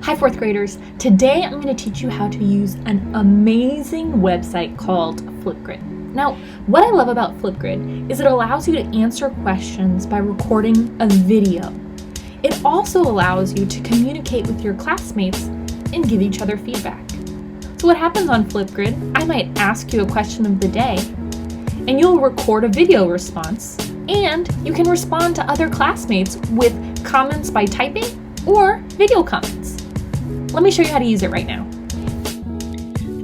Hi fourth graders, today I'm going to teach you how to use an amazing website called Flipgrid. Now, what I love about Flipgrid is it allows you to answer questions by recording a video. It also allows you to communicate with your classmates and give each other feedback. So what happens on Flipgrid, I might ask you a question of the day, and you'll record a video response, and you can respond to other classmates with comments by typing or video comments. Let me show you how to use it right now.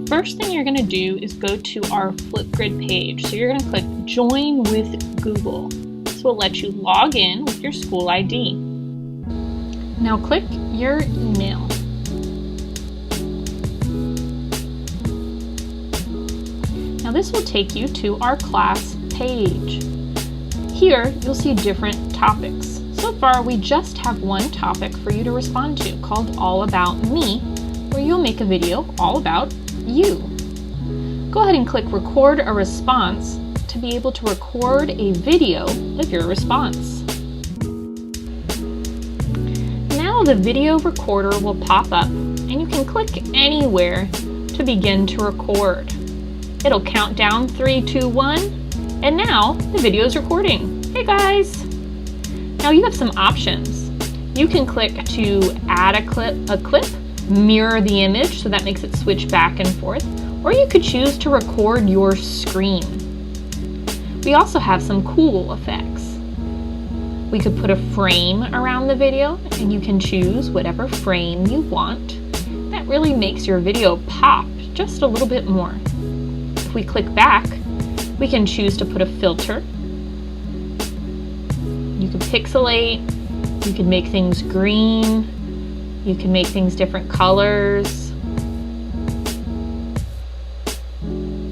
First thing you're going to do is go to our Flipgrid page. So you're going to click Join with Google. This will let you log in with your school ID. Now click your email. Now this will take you to our class page. Here you'll see different topics. So far, we just have one topic for you to respond to called All About Me, where you'll make a video all about you. Go ahead and click Record a Response to be able to record a video of your response. Now the video recorder will pop up and you can click anywhere to begin to record. It'll count down 3, 2, 1, and now the video is recording. Hey guys! Now you have some options. You can click to add a clip, mirror the image so that makes it switch back and forth, or you could choose to record your screen. We also have some cool effects. We could put a frame around the video and you can choose whatever frame you want. That really makes your video pop just a little bit more. If we click back, we can choose to put a filter. You can pixelate, you can make things green, you can make things different colors.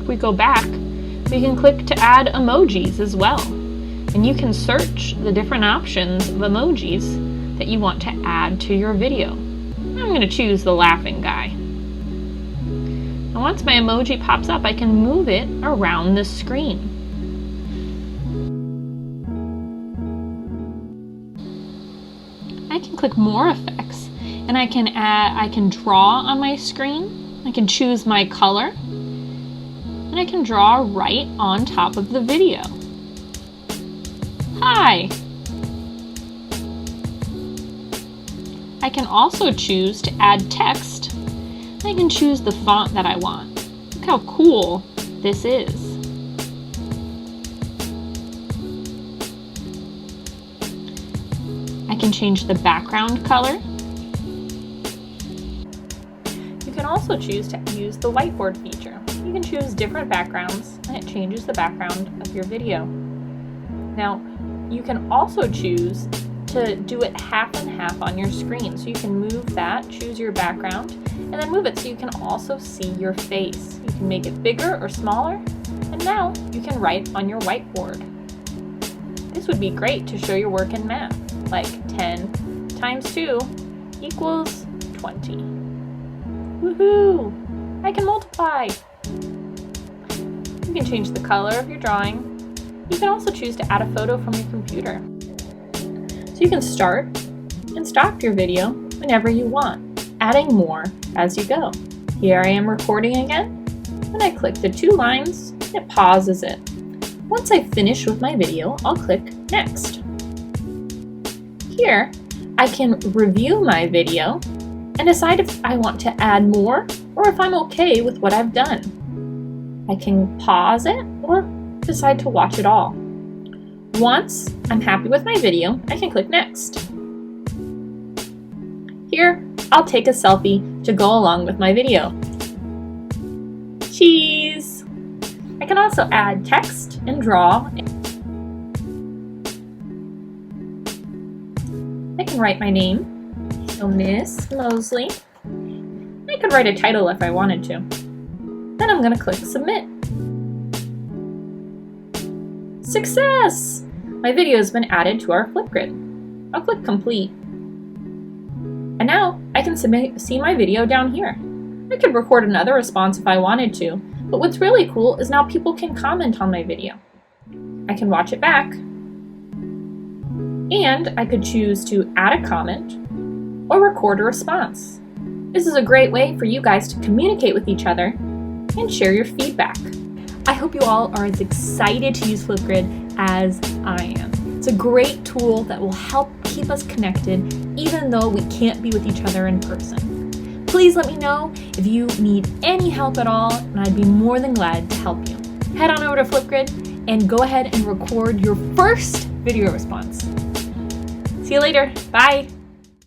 If we go back, we can click to add emojis as well. And you can search the different options of emojis that you want to add to your video. I'm going to choose the laughing guy. And once my emoji pops up, I can move it around the screen. I can click more effects and I can draw on my screen. I can choose my color and I can draw right on top of the video. Hi! I can also choose to add text. I can choose the font that I want. Look how cool this is. I can change the background color. You can also choose to use the whiteboard feature. You can choose different backgrounds and it changes the background of your video. Now, you can also choose to do it half and half on your screen. So you can move that, choose your background, and then move it so you can also see your face. You can make it bigger or smaller, and now you can write on your whiteboard. This would be great to show your work in math. Like 10 times 2 equals 20. Woohoo! I can multiply! You can change the color of your drawing. You can also choose to add a photo from your computer. So you can start and stop your video whenever you want, adding more as you go. Here I am recording again. When I click the 2 lines, it pauses it. Once I finish with my video, I'll click Next. Here, I can review my video and decide if I want to add more or if I'm okay with what I've done. I can pause it or decide to watch it all. Once I'm happy with my video, I can click Next. Here, I'll take a selfie to go along with my video. Cheese! I can also add text and draw. I can write my name, so Miss Mosley. I could write a title if I wanted to. Then I'm going to click Submit. Success! My video has been added to our Flipgrid. I'll click Complete. And now I can see my video down here. I could record another response if I wanted to, but what's really cool is now people can comment on my video. I can watch it back. And I could choose to add a comment or record a response. This is a great way for you guys to communicate with each other and share your feedback. I hope you all are as excited to use Flipgrid as I am. It's a great tool that will help keep us connected even though we can't be with each other in person. Please let me know if you need any help at all, and I'd be more than glad to help you. Head on over to Flipgrid and go ahead and record your first video response. See you later. Bye.